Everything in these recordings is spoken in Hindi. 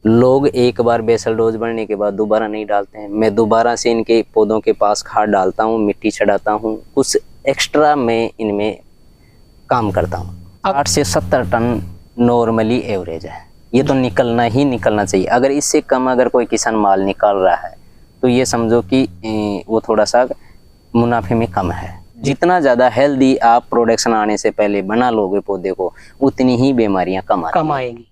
लोग एक बार बेसल डोज बढ़ने के बाद दोबारा नहीं डालते हैं। मैं दोबारा से इनके पौधों के पास खाद डालता हूँ, मिट्टी चढ़ाता हूँ, कुछ एक्स्ट्रा मैं इनमें काम करता हूँ। 8 से 70 टन नॉर्मली एवरेज है, ये तो निकलना ही निकलना चाहिए। अगर इससे कम अगर कोई किसान माल निकाल रहा है तो ये समझो कि वो थोड़ा सा मुनाफे में कम है। जितना ज़्यादा हेल्दी आप प्रोडक्शन आने से पहले बना लोगे पौधे को, उतनी ही बीमारियां कम आएगी।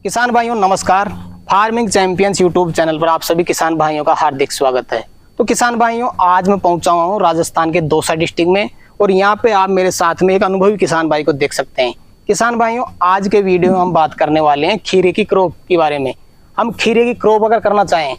किसान भाइयों नमस्कार। फार्मिंग चैंपियंस यूट्यूब चैनल पर आप सभी किसान भाइयों का हार्दिक स्वागत है। तो किसान भाइयों, आज मैं पहुंचा हुआ हूं राजस्थान के दौसा डिस्ट्रिक्ट में और यहां पे आप मेरे साथ में एक अनुभवी किसान भाई को देख सकते हैं। किसान भाइयों, आज के वीडियो में हम बात करने वाले हैं खीरे की क्रॉप के बारे में। हम खीरे की क्रॉप अगर करना चाहें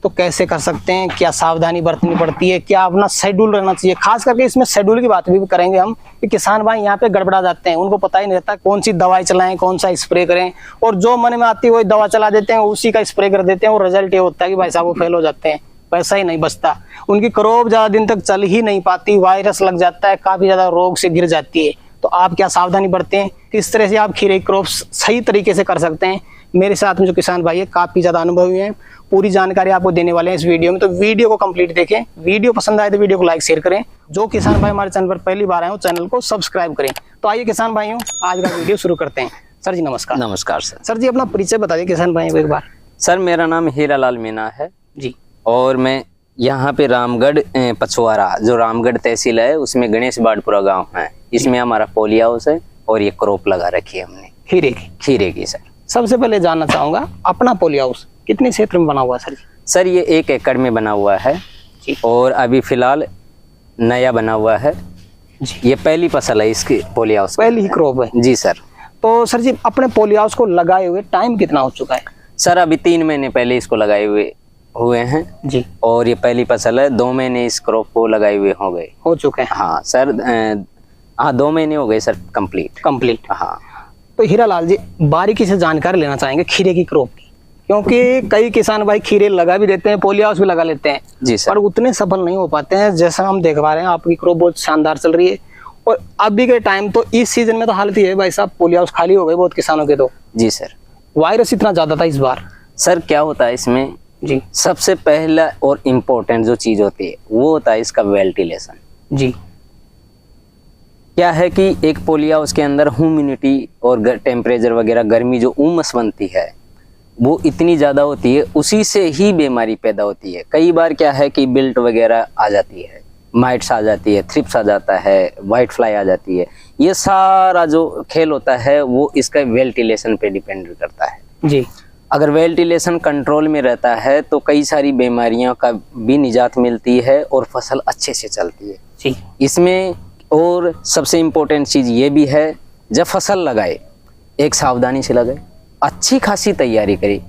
तो कैसे कर सकते हैं, क्या सावधानी बरतनी पड़ती है, क्या अपना शेड्यूल रहना चाहिए। खास करके इसमें शेड्यूल की बात भी करेंगे हम कि किसान भाई यहाँ पे गड़बड़ा जाते हैं, उनको पता ही नहीं रहता कौन सी दवाई चलाएं, कौन सा स्प्रे करें, और जो मन में आती है वही दवा चला देते हैं, उसी का स्प्रे कर देते हैं और रिजल्ट ये होता है कि भाई साहब वो फेल हो जाते हैं, पैसा ही नहीं बचता। उनकी क्रॉप ज्यादा दिन तक चल ही नहीं पाती, वायरस लग जाता है, काफी ज्यादा रोग से गिर जाती है। तो आप क्या सावधानी बरतें हैं, किस तरह से आप खीरे की क्रॉप सही तरीके से कर सकते हैं। मेरे साथ में जो किसान भाई है काफी ज्यादा अनुभवी हैं, पूरी जानकारी आपको देने वाले हैं इस वीडियो में। तो वीडियो को कंप्लीट देखें, वीडियो पसंद आए तो वीडियो को लाइक शेयर करें। जो किसान भाई हमारे चैनल पर पहली बार आए हो चैनल को सब्सक्राइब करें। तो आइए किसान भाइयों, आज का वीडियो शुरू करते हैं। सर जी नमस्कार। नमस्कार सर। सर जी अपना परिचय बता दिए किसान भाइयों को एक बार। सर मेरा नाम हीरालाल मीना है जी, और मैं यहाँ पे रामगढ़ पछवारा, जो रामगढ़ तहसील है, उसमें गणेश बाड़पुरा गाँव है, इसमें हमारा पोली हाउस है और ये क्रॉप लगा रखी है हमने खीरे की। सर सबसे पहले जानना चाहूंगा अपना पोली हाउस कितने क्षेत्र में बना हुआ है सर जी? सर ये 1 एकड़ में बना हुआ है जी, और अभी फिलहाल नया बना हुआ है जी। ये पहली फसल है इसकी पोली हाउस, पहली ही क्रॉप है जी सर। तो सर जी अपने पोली हाउस को लगाए हुए टाइम कितना हो चुका है? सर अभी 3 महीने पहले इसको लगाए हुए हैं जी, और ये पहली फसल है। 2 महीने इस क्रॉप को लगाए हुए हो चुके हैं। हाँ सर, हाँ 2 महीने हो गए सर कंप्लीट। हाँ तो हीरालाल जी बारीकी से जानकारी लेना चाहेंगे खीरे की क्रॉप की, क्योंकि कई किसान भाई खीरे लगा भी देते हैं, पोली हाउस भी लगा लेते हैं जी सर, पर उतने सफल नहीं हो पाते हैं। जैसा हम देख पा रहे हैं आपकी क्रॉप बहुत शानदार चल रही है, और अभी के टाइम तो इस सीजन में तो हालत ये है भाई साहब, पोली हाउस खाली हो गए बहुत किसानों के। तो जी सर, वायरस इतना ज्यादा था इस बार। सर क्या होता है इसमें जी, सबसे पहला और इम्पोर्टेंट जो चीज होती है वो होता है इसका वेंटिलेशन। जी, क्या है कि एक पोली हाउस के अंदर ह्यूमिडिटी और टेम्परेचर वगैरह, गर्मी जो उमस बनती है वो इतनी ज़्यादा होती है, उसी से ही बीमारी पैदा होती है। कई बार क्या है कि बिल्ट वगैरह आ जाती है, माइट्स आ जाती है, थ्रिप्स आ जाता है, वाइट फ्लाई आ जाती है। ये सारा जो खेल होता है वो इसका वेंटिलेशन पे डिपेंड करता है जी। अगर वेंटिलेशन कंट्रोल में रहता है तो कई सारी बीमारियों का भी निजात मिलती है और फसल अच्छे से चलती है जी। इसमें और सबसे इम्पोर्टेंट चीज़ ये भी है, जब फसल लगाए एक सावधानी से लगाए, अच्छी खासी तैयारी करें,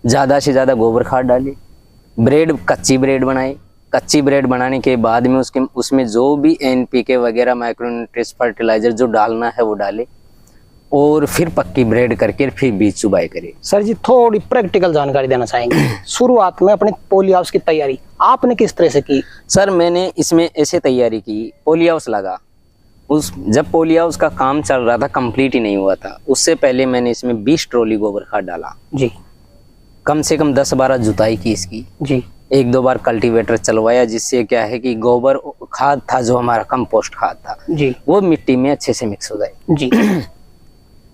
ज़्यादा से ज़्यादा गोबर खाद डालें, कच्ची ब्रेड बनाए। कच्ची ब्रेड बनाने के बाद में उसमें जो भी NPK वगैरह माइक्रोन्यूट्रिएंट्स फर्टिलाइजर जो डालना है वो डाले, और फिर पक्की ब्रेड करके फिर बीज चुबाई करें। सर जी थोड़ी प्रैक्टिकल जानकारी देना चाहेंगे। शुरुआत में अपने पोली हाउस की तैयारी आपने किस तरह से की? सर मैंने इसमें ऐसे तैयारी की, पोली हाउस लगा, जब पोली हाउस का काम चल रहा था, कंप्लीट ही नहीं हुआ था, उससे पहले मैंने इसमें 20 ट्रॉली गोबर खाद डाला जी, कम से कम 10-12 जुताई की इसकी जी, 1-2 बार कल्टीवेटर चलवाया, जिससे क्या है कि गोबर खाद था जो हमारा कंपोस्ट खाद था जी, वो मिट्टी में अच्छे से मिक्स हो जाए जी।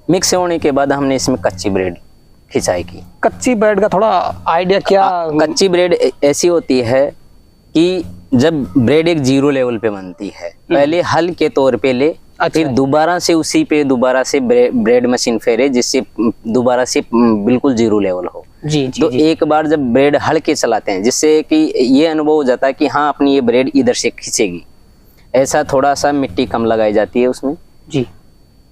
मिक्स होने के बाद हमने इसमें कच्ची ब्रेड खिंचाई की। कच्ची ब्रेड का थोड़ा आइडिया क्या? कच्ची ब्रेड ऐसी होती है कि जब ब्रेड एक 0 लेवल पे बनती है, पहले हल के तौर पे ले, फिर दोबारा से उसी पे दोबारा से ब्रेड मशीन फेरे, जिससे दोबारा से बिल्कुल 0 लेवल हो। जी जी तो जी। एक बार जब ब्रेड हल्के चलाते हैं, जिससे कि ये अनुभव हो जाता है कि हाँ अपनी ये ब्रेड इधर से खींचेगी, ऐसा थोड़ा सा मिट्टी कम लगाई जाती है उसमें। जी,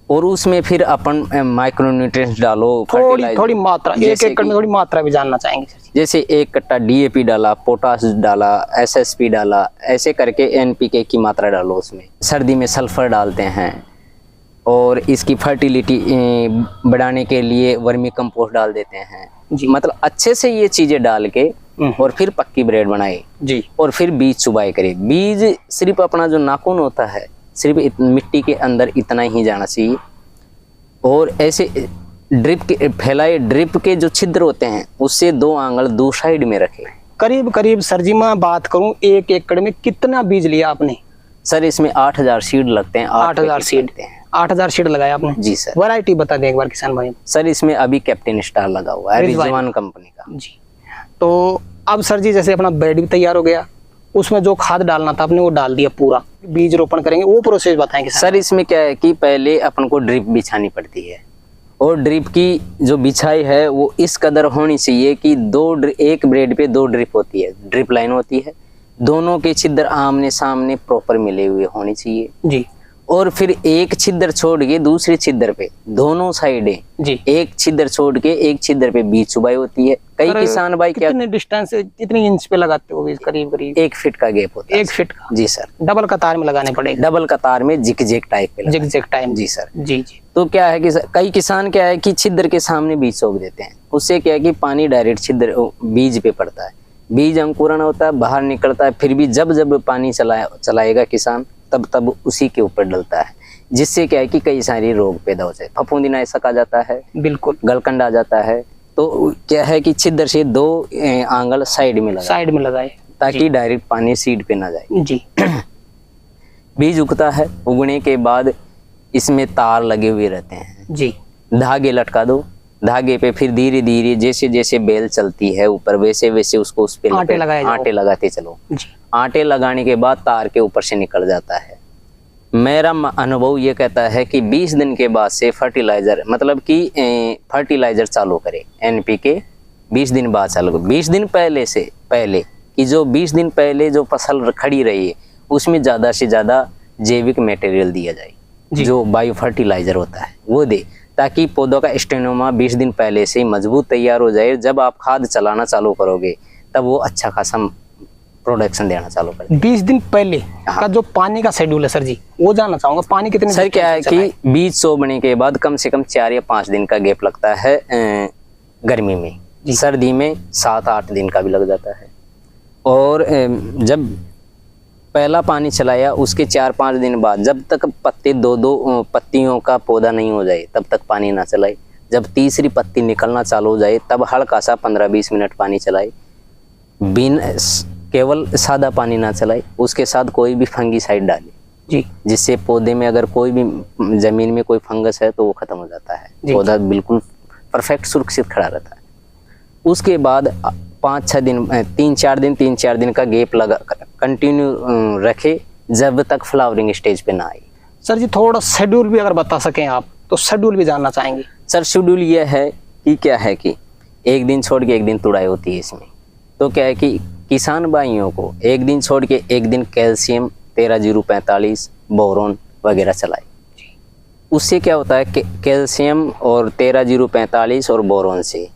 और उसमें फिर अपन माइक्रोन्यूट्रिएंट्स डालो, थोड़ी फर्टिलाइजर, थोड़ी मात्रा, एक जैसे एकड़ में कि- थोड़ी मात्रा भी जानना चाहेंगे सर जी। जैसे 1 कट्टा DAP डाला, पोटास डाला, SSP डाला, ऐसे करके NPK की मात्रा डालो उसमें। सर्दी में सल्फर डालते हैं, और इसकी फर्टिलिटी बढ़ाने के लिए वर्मी कंपोस्ट डाल देते हैं। जी। मतलब अच्छे से ये चीजें डाल के और फिर पक्की ब्रेड बनाए, जी और फिर बीज चुबाई करे। बीज सिर्फ अपना जो नाखून होता है, सिर्फ मिट्टी के अंदर इतना ही जाना चाहिए, और ऐसे ड्रिप के फैलाए, ड्रिप के जो छिद्र होते हैं उससे 2 आंगल 2 साइड में रखे। करीब करीब सर जी मैं बात करूं, 1 एकड़ में कितना बीज लिया आपने? सर इसमें 8000 सीड लगते हैं, 8000 सीड, लगते हैं। 8000 सीड लगाया आपने? जी सर। वैरायटी बता दें एक बार किसान भाई। सर इसमें अभी कैप्टन स्टार लगा हुआ है, रिजवान रिजवान कंपनी का। जी। तो अब सर जी जैसे अपना बेड भी तैयार हो गया, उसमें जो खाद डालना था आपने वो डाल दिया, पूरा बीज रोपण करेंगे, वो प्रोसेस बताएं किसान। सर इसमें क्या है कि पहले अपन को ड्रिप बिछानी पड़ती है, और ड्रिप की जो बिछाई है वो इस कदर होनी चाहिए कि एक ब्रेड पे 2 ड्रिप होती है, ड्रिप लाइन होती है, दोनों के छिद्र आमने सामने प्रॉपर मिले हुए होने चाहिए। जी और फिर एक छिद्र छोड़ के दूसरे छिद्र पे दोनों साइडें, जी। एक छिद्र छोड़ के एक छिद्र पे बीज चुबाई होती है। कई सर, किसान भाई क्या कितने डिस्टेंस, कितनी इंच पे लगाते हो बीज? करीब करीब 1 फीट का गैप होता है। 1 फीट का? जी सर। डबल कतार में लगाने पड़ेगा? डबल कतार में जिग जिग टाइप पे जिग जिग टाइम। जी सर। जी जी। तो क्या है कि कई किसान क्या है कि छिद्र के सामने बीज सोख देते हैं, उससे क्या है कि पानी डायरेक्ट छिद्र बीज पे पड़ता है, बीज अंकुरण होता है, बाहर निकलता है, फिर भी जब जब पानी चलाएगा किसान तब तब उसी के ऊपर डलता है, जिससे क्या है कि कई सारे रोग पैदा हो जाए, फफूंदी ऐसा आ जाता है, बिल्कुल गलकंड आ जाता है। तो क्या है कि छिद्र से 2 आंगल साइड में लगाए, साइड में लगाए, ताकि डायरेक्ट पानी सीड पे ना जाए। जी। बीज उगता है, उगने के बाद इसमें तार लगे हुए रहते हैं, जी धागे लटका दो, धागे पे फिर धीरे धीरे जैसे जैसे बेल चलती है ऊपर, वैसे वैसे उसको उस पे आटे लगाए जाओ। आटे लगाते चलो। जी। आटे लगाने के बाद तार के ऊपर से निकल जाता है। मेरा अनुभव ये कहता है कि 20 दिन के बाद से फर्टिलाइजर, मतलब कि फर्टिलाइजर चालू करे, NPK 20 दिन बाद चालू करे। 20 दिन पहले कि जो 20 दिन पहले जो फसल खड़ी रही है उसमें ज़्यादा से ज़्यादा जैविक मटेरियल दिया जाए, जो बायो फर्टिलाइजर होता है वो दे, ताकि पौधों का स्टेनोमा 20 दिन पहले से ही मजबूत तैयार हो जाए। जब आप खाद चलाना चालू करोगे तब वो अच्छा खासा प्रोडक्शन देना चालू कर। 20 दिन पहले का जो पानी का शेड्यूल है सर जी, वो जानना चाहूंगा। पानी कितने सर क्या है कि बीज सोबने के बाद कम से कम 4 या 5 दिन का गैप लगता है गर्मी में, सर्दी में 7-8 दिन का भी लग जाता है। और जब पहला पानी चलाया उसके 4-5 दिन बाद, जब तक पत्ते 2-2 पत्तियों का पौधा नहीं हो जाए तब तक पानी ना चलाए। जब तीसरी पत्ती निकलना चालू हो जाए तब हल्का सा 15-20 मिनट पानी चलाए, केवल सादा पानी ना चलाए, उसके साथ कोई भी फंगीसाइड डाले जी, जिससे पौधे में अगर कोई भी जमीन में कोई फंगस है तो वो खत्म हो जाता है, पौधा बिल्कुल परफेक्ट सुरक्षित खड़ा रहता है। उसके बाद 5-6 दिन 3-4 दिन का गैप लगा कंटिन्यू रखे जब तक फ्लावरिंग स्टेज पे ना आए। सर जी थोड़ा शेड्यूल भी अगर बता सकें आप, तो शेड्यूल भी जानना चाहेंगे। सर शेड्यूल ये है कि क्या है कि 1 दिन छोड़ के 1 दिन तुड़ाई होती है इसमें। तो क्या है कि किसान भाइयों को 1 दिन छोड़ के 1 दिन कैल्शियम 13-045 बोरोन वगैरह चलाए। उससे क्या होता है कि कैल्शियम और 13-045 और बोरोन से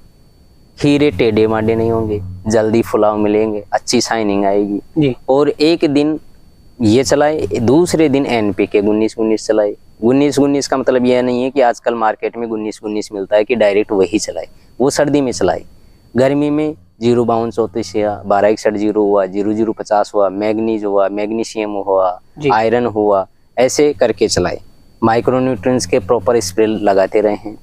खीरे टेढ़े माडे नहीं होंगे, जल्दी फुलाव मिलेंगे, अच्छी शाइनिंग आएगी जी। और 1 दिन ये चलाए, दूसरे दिन NPK 19-19 चलाए। 19-19 का मतलब यह नहीं है कि आजकल मार्केट में 19-19 मिलता है कि डायरेक्ट वही चलाए, वो सर्दी में चलाए। गर्मी में 052-34 या 1261-0 हुआ, 0050 हुआ, मैग्नीज हुआ, मैग्नीशियम हुआ, आयरन हुआ, ऐसे करके चलाए। माइक्रोन्यूट्रिएंट्स के प्रॉपर स्प्रे लगाते रहे हैं।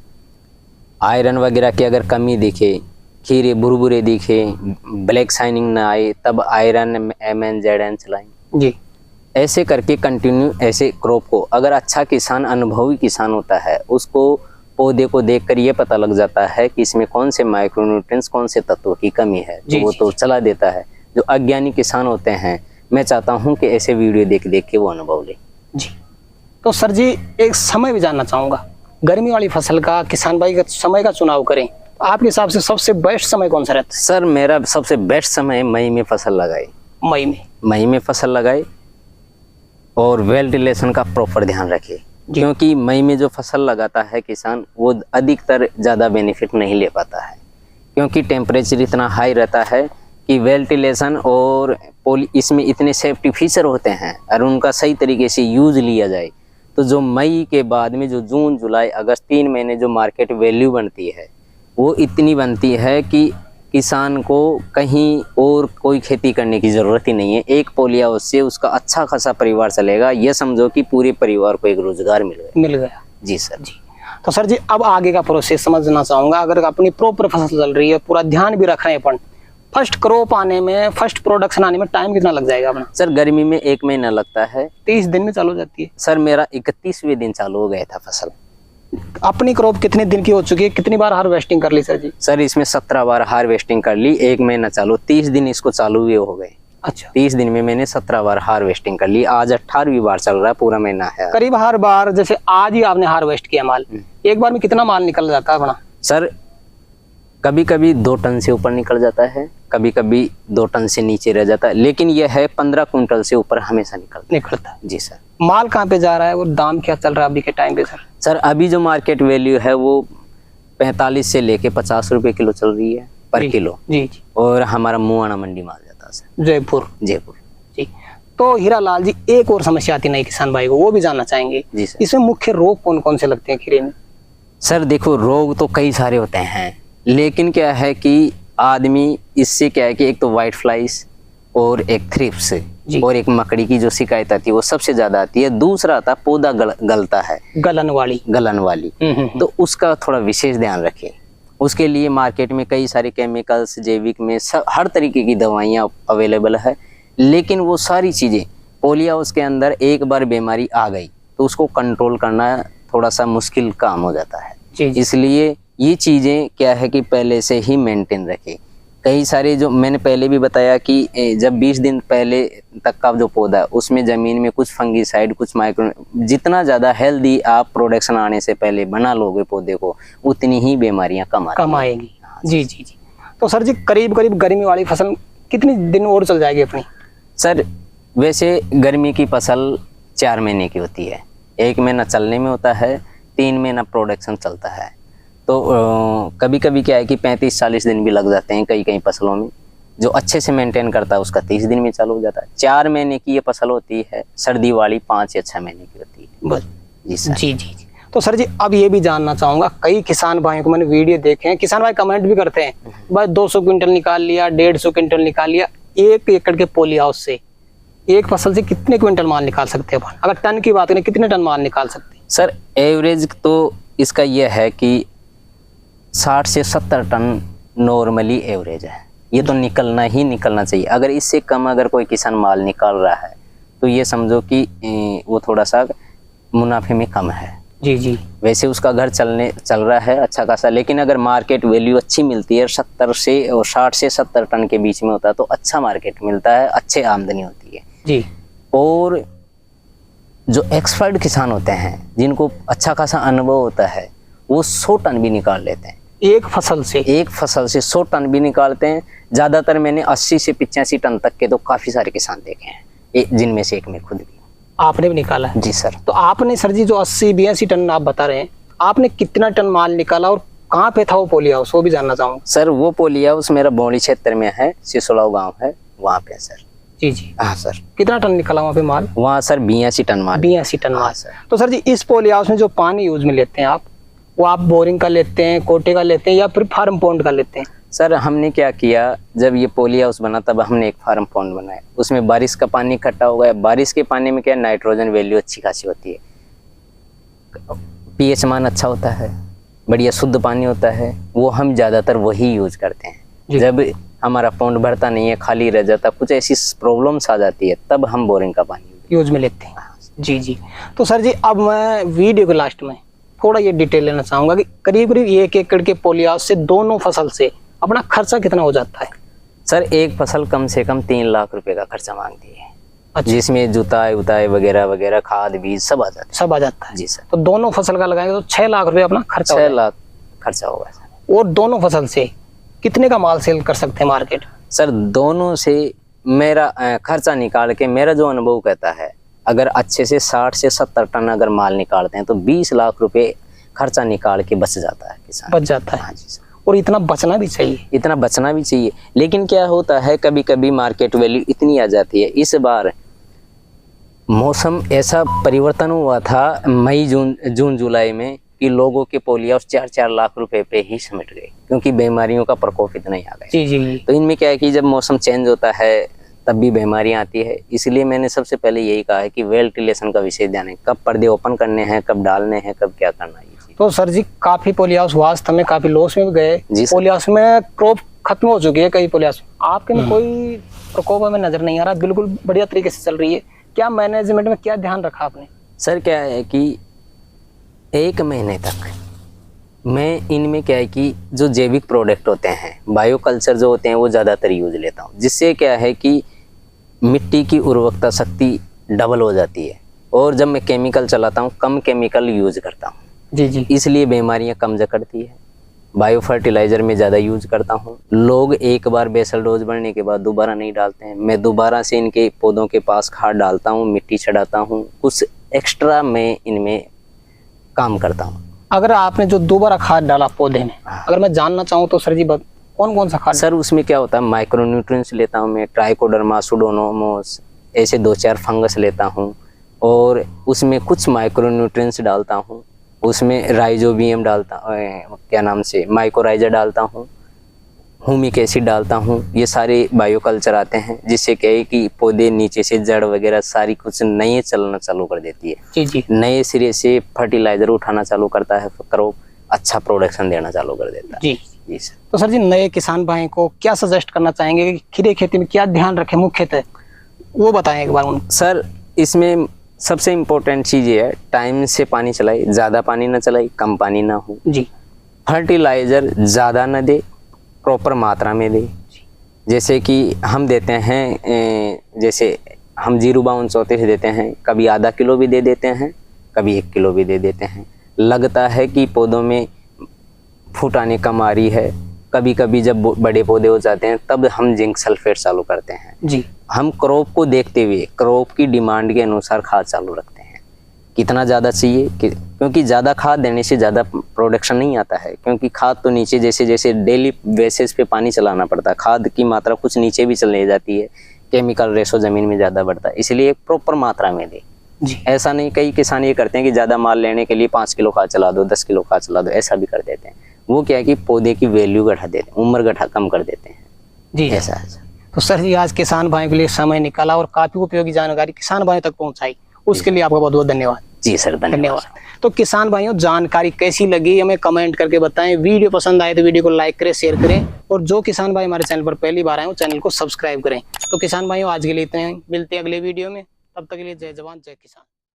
आयरन वगैरह की अगर कमी दिखे, खीरे बुरबुरे दिखे, ब्लैक शाइनिंग ना आए, तब आयरन MN ZN चलाएं जी। ऐसे करके कंटिन्यू ऐसे क्रॉप को, अगर अच्छा किसान अनुभवी किसान होता है उसको पौधे को देखकर ये पता लग जाता है कि इसमें कौन से माइक्रोन्यूट्रिएंट्स कौन से तत्वों की कमी है, तो वो तो चला देता है। जो अज्ञानी किसान होते हैं, मैं चाहता हूं कि ऐसे वीडियो देख के वो अनुभव ले जी। तो सर जी एक समय भी जानना चाहूँगा, गर्मी वाली फसल का किसान भाई का समय का चुनाव करें आपके हिसाब से सबसे बेस्ट समय कौन सा रहता सर मेरा सबसे बेस्ट समय मई में फसल लगाई। है? मई में फसल लगाई और वेंटिलेशन का प्रॉपर ध्यान रखे, क्योंकि मई में जो फसल लगाता है किसान वो अधिकतर ज़्यादा बेनिफिट नहीं ले पाता है, क्योंकि टेम्परेचर इतना हाई रहता है कि वेंटिलेशन और इसमें इतने सेफ्टी फीचर होते हैं और उनका सही तरीके से यूज लिया जाए तो जो मई के बाद में जो जून जुलाई अगस्त 3 महीने जो मार्केट वैल्यू बनती है वो इतनी बनती है कि किसान को कहीं और कोई खेती करने की ज़रूरत ही नहीं है। एक पोली हाउस से उसका अच्छा खासा परिवार चलेगा, ये समझो कि पूरे परिवार को एक रोजगार मिल गया। जी सर। जी तो सर जी अब आगे का प्रोसेस समझना चाहूँगा। अगर अपनी प्रॉपर फसल चल रही है, पूरा ध्यान भी रख रहे हैं अपन, फर्स्ट क्रॉप आने में, फर्स्ट प्रोडक्शन आने में टाइम कितना लग जाएगा अपना? सर गर्मी में 1 महीना लगता है। 30 दिन में चालू हो जाती है? सर मेरा 31वें दिन चालू हो गया था फसल। अपनी क्रॉप कितने दिन की हो चुकी है, कितनी बार हार्वेस्टिंग कर ली सर जी? सर इसमें 17 बार हार्वेस्टिंग कर ली, 1 महीना चालू, 30 दिन इसको चालू हुए हो गए। अच्छा, 30 दिन में मैंने 17 बार हार्वेस्टिंग कर ली। आज 18वीं बार चल रहा है, पूरा महीना है। करीब हर बार जैसे आज ही आपने हार्वेस्ट किया माल, एक बार में कितना माल निकल जाता है अपना? सर कभी कभी 2 टन से ऊपर निकल जाता है, कभी कभी 2 टन से नीचे रह जाता है, लेकिन यह है 15 कुंटल से ऊपर हमेशा निकलता है। जी सर। माल कहाँ पे जा रहा है और दाम क्या चल रहा है अभी के टाइम पे सर? सर अभी जो मार्केट वैल्यू है वो 45 से लेके 50 रुपए किलो चल रही है पर किलो। जी जी। और हमारा मुआना मंडी माल जाता है सर, जयपुर। जी। तो हीरा लाल जी एक और समस्या आती नहीं किसान भाई को, वो भी जानना चाहेंगे। जी सर। इसमें मुख्य रोग कौन कौन से लगते हैं खीरे में? सर देखो रोग तो कई सारे होते हैं, लेकिन क्या है कि आदमी इससे क्या है कि एक तो वाइट फ्लाइज और एक थ्रिप्स और एक मकड़ी की जो शिकायत आती है वो सबसे ज्यादा आती है। दूसरा आता पौधा गलता है, गलन वाली। तो उसका थोड़ा विशेष ध्यान रखें। उसके लिए मार्केट में कई सारे केमिकल्स, जैविक में हर तरीके की दवाइयाँ अवेलेबल है, लेकिन वो सारी चीजें पोली हाउस के अंदर एक बार बीमारी आ गई तो उसको कंट्रोल करना थोड़ा सा मुश्किल काम हो जाता है। इसलिए ये चीजें क्या है कि पहले से ही मेंटेन रखें। कई सारे जो मैंने पहले भी बताया कि जब 20 दिन पहले तक का जो पौधा है उसमें ज़मीन में कुछ फंगीसाइड, कुछ माइक्रो, जितना ज़्यादा हेल्दी आप प्रोडक्शन आने से पहले बना लोगे पौधे को उतनी ही बीमारियां कम आएगी। जी जी जी। तो सर जी करीब करीब गर्मी वाली फसल कितने दिन और चल जाएगी अपनी? सर वैसे गर्मी की फसल 4 महीने की होती है, 1 महीना चलने में होता है, 3 महीना प्रोडक्शन चलता है। तो कभी कभी क्या है कि 35-40 दिन भी लग जाते हैं कई फसलों में। जो अच्छे से मेंटेन करता है उसका 30 दिन में चालू हो जाता है। 4 महीने की ये फसल होती है, सर्दी वाली 5 या 6 महीने की होती है। बस जी सर। जी जी जी। तो सर जी अब ये भी जानना चाहूँगा, कई किसान भाइयों को मैंने वीडियो देखे हैं, किसान भाई कमेंट भी करते हैं बस 200 क्विंटल निकाल लिया, 150 क्विंटल निकाल लिया। 1 एकड़ के पोली हाउस से एक फसल से कितने क्विंटल माल निकाल सकते हैं? अगर टन की बात करें कितने टन माल निकाल सकते हैं? सर एवरेज तो इसका यह है कि 60 से 70 टन नॉर्मली एवरेज है। ये तो निकलना चाहिए। अगर इससे कम अगर कोई किसान माल निकाल रहा है तो ये समझो कि वो थोड़ा सा मुनाफे में कम है। जी जी। वैसे उसका घर चल रहा है अच्छा खासा, लेकिन अगर मार्केट वैल्यू अच्छी मिलती है 60 से 70 टन के बीच में होता है तो अच्छा मार्केट मिलता है, अच्छी आमदनी होती है। जी। और जो एक्सपर्ट किसान होते हैं जिनको अच्छा खासा अनुभव होता है वो 100 टन भी निकाल लेते हैं एक फसल से 100 टन भी निकालते हैं। ज्यादातर मैंने 80 से 85 टन तक के तो काफी सारे किसान देखे हैं, जिनमें से एक मैं खुद भी। आपने भी निकाला है? जी सर। तो आपने सर जी जो 80-82 टन आप बता रहे हैं, आपने कितना टन माल निकाला और कहाँ पे था वो पोली हाउस, वो भी जानना चाहूँगा। सर वो पोली हाउस मेरा बौड़ी क्षेत्र में है, सिसोलाव गाँव है, वहाँ पे सर। जी जी। हाँ सर। कितना टन निकला वहाँ पे माल? वहाँ सर 82 टन माल। 82 टन माल सर। तो सर जी इस पोली हाउस में जो पानी यूज में लेते हैं आप, वो आप बोरिंग का लेते हैं, कोटे का लेते हैं या फिर फार्म पॉन्ड का लेते हैं? सर हमने क्या किया, जब ये पोली हाउस बना तब हमने एक फार्म पॉन्ड बनाया, उसमें बारिश का पानी इकट्ठा हो गया। बारिश के पानी में क्या नाइट्रोजन वैल्यू अच्छी खासी होती है, पीएच मान अच्छा होता है, बढ़िया शुद्ध पानी होता है, वो हम ज़्यादातर वही यूज करते हैं। जब हमारा पॉन्ड भरता नहीं है, खाली रह जाता, कुछ ऐसी प्रॉब्लम्स आ जाती है, तब हम बोरिंग का पानी यूज में लेते हैं। जी जी। तो सर जी अब मैं वीडियो के लास्ट में थोड़ा ये डिटेल लेना चाहूँगा कि करीब 1 एकड़ के पोली हाउस से दोनों फसल से अपना खर्चा कितना हो जाता है? सर एक फसल कम से कम 3 लाख रुपए का खर्चा मांगती है। अच्छा। जिसमें जुताई उताई वगैरह खाद बीज सब आ जाता है। जी सर। जी सर। तो दोनों फसल का लगाएंगे तो 6 लाख रुपए अपना खर्चा 6 लाख खर्चा होगा सर। और दोनों फसल से कितने का माल सेल कर सकते हैं मार्केट? सर दोनों से मेरा खर्चा निकाल के मेरा जो अनुभव कहता है, अगर अच्छे से 60 से 70 टन अगर माल निकालते हैं तो 20 लाख रुपए खर्चा निकाल के बच जाता है किसान। बच जाता है। हाँ जी सर। और इतना बचना भी चाहिए। इतना बचना भी चाहिए, लेकिन क्या होता है कभी कभी मार्केट वैल्यू इतनी आ जाती है। इस बार मौसम ऐसा परिवर्तन हुआ था मई जून जुलाई में कि लोगों के पोलियो 4-4 लाख रुपए पे ही सिमट गए, क्योंकि बीमारियों का प्रकोप इतना ही आ गया। जी जी। तो इनमें क्या है कि जब मौसम चेंज होता है तब भी बीमारियां आती है। इसलिए मैंने सबसे पहले यही कहा है कि वेंटिलेशन का विशेष ध्यान है, कब पर्दे ओपन करने हैं, कब डालने हैं, कब क्या करना है। तो सर जी काफी पोली हाउस वास्तव में काफी लॉस में भी गए। पोली हाउस में क्रॉप खत्म हो चुकी है कई पोली हाउस। आपके में कोई प्रकोप हमें नजर नहीं आ रहा, बिल्कुल बढ़िया तरीके से चल रही है। क्या मैनेजमेंट में क्या ध्यान रखा आपने? सर क्या है कि 1 महीने तक मैं इनमें क्या है कि जो जैविक प्रोडक्ट होते हैं, बायो कल्चर जो होते हैं, वो ज़्यादातर यूज लेता हूँ, जिससे क्या है कि मिट्टी की उर्वरकता शक्ति डबल हो जाती है। और जब मैं केमिकल चलाता हूँ, कम केमिकल यूज करता हूँ। जी जी। इसलिए बीमारियां कम जकड़ती है। बायो फर्टिलाइजर में ज़्यादा यूज करता हूँ। लोग एक बार बेसल डोज बढ़ने के बाद दोबारा नहीं डालते हैं। मैं दोबारा से इनके पौधों के पास खाद डालता हूँ, मिट्टी चढ़ाता हूँ, कुछ एक्स्ट्रा मैं इनमें काम करता हूँ। अगर आपने जो दोबारा खाद डाला पौधे में, अगर मैं जानना चाहूँ तो सर जी कौन कौन सा खाद? सर उसमें क्या होता है, माइक्रो न्यूट्रिएंट्स लेता हूँ मैं, ट्राइकोडर्मा, सुडोमोनास, ऐसे 2-4 फंगस लेता हूँ, और उसमें कुछ माइक्रो न्यूट्रिएंट्स डालता हूँ। उसमें राइजोबियम डालता हूँ, क्या नाम से माइकोराइजा डालता हूँ, ह्यूमिक एसिड डालता हूँ। ये सारे बायो कल्चर आते हैं, जिससे क्या है कि पौधे नीचे से जड़ वगैरह सारी कुछ नए चलना चालू कर देती है। जी जी। नए सिरे से फर्टिलाइजर उठाना चालू करता है, क्रॉप अच्छा प्रोडक्शन देना चालू कर देता है। जी जी सर। तो सर जी नए किसान भाई को क्या सजेस्ट करना चाहेंगे कि खीरे खेती में क्या ध्यान रखें मुख्यतः, वो बताएं एक बार उन। सर इसमें सबसे इम्पोर्टेंट चीज़ ये है, टाइम से पानी चलाए, ज़्यादा पानी ना चलाए, कम पानी ना हो। जी। फर्टिलाइज़र ज़्यादा ना दे, प्रॉपर मात्रा में दे। जैसे कि हम देते हैं, जैसे हम 052 देते हैं, कभी आधा किलो भी दे देते हैं, कभी 1 किलो भी दे देते हैं। लगता है कि पौधों में फूट आने कम आ रही है, कभी कभी जब बड़े पौधे हो जाते हैं तब हम जिंक सल्फेट चालू करते हैं। जी। हम क्रॉप को देखते हुए क्रॉप की डिमांड के अनुसार खाद चालू रखते हैं, कितना ज़्यादा चाहिए क्योंकि ज़्यादा खाद देने से ज़्यादा प्रोडक्शन नहीं आता है। क्योंकि खाद तो नीचे जैसे जैसे डेली बेसिस पे पानी चलाना पड़ता है, खाद की मात्रा कुछ नीचे भी चले जाती है, केमिकल रेशो ज़मीन में ज़्यादा बढ़ता है, इसलिए प्रॉपर मात्रा में दे। जी। ऐसा नहीं, कई किसान ये करते हैं कि ज़्यादा माल लेने के लिए 5 किलो खाद चला दो, 10 किलो खाद चला दो, ऐसा भी कर देते हैं। वो क्या है कि पौधे की वैल्यू घटा देते हैं, उम्र कम कर देते हैं। जी ऐसा है। तो सर जी आज किसान भाइयों के लिए समय निकाला और काफी उपयोगी जानकारी किसान भाइयों तक पहुंचाई, उसके लिए आपका बहुत बहुत धन्यवाद। जी सर, धन्यवाद। तो किसान भाइयों जानकारी कैसी लगी हमें कमेंट करके बताएं। वीडियो पसंद आए तो वीडियो को लाइक करें, शेयर करें, और जो किसान भाई हमारे चैनल पर पहली बार आए वो चैनल को सब्सक्राइब करें। तो किसान भाइयों आज के लिए इतने हैं, मिलते हैं अगले वीडियो में, तब तक के लिए जय जवान जय किसान।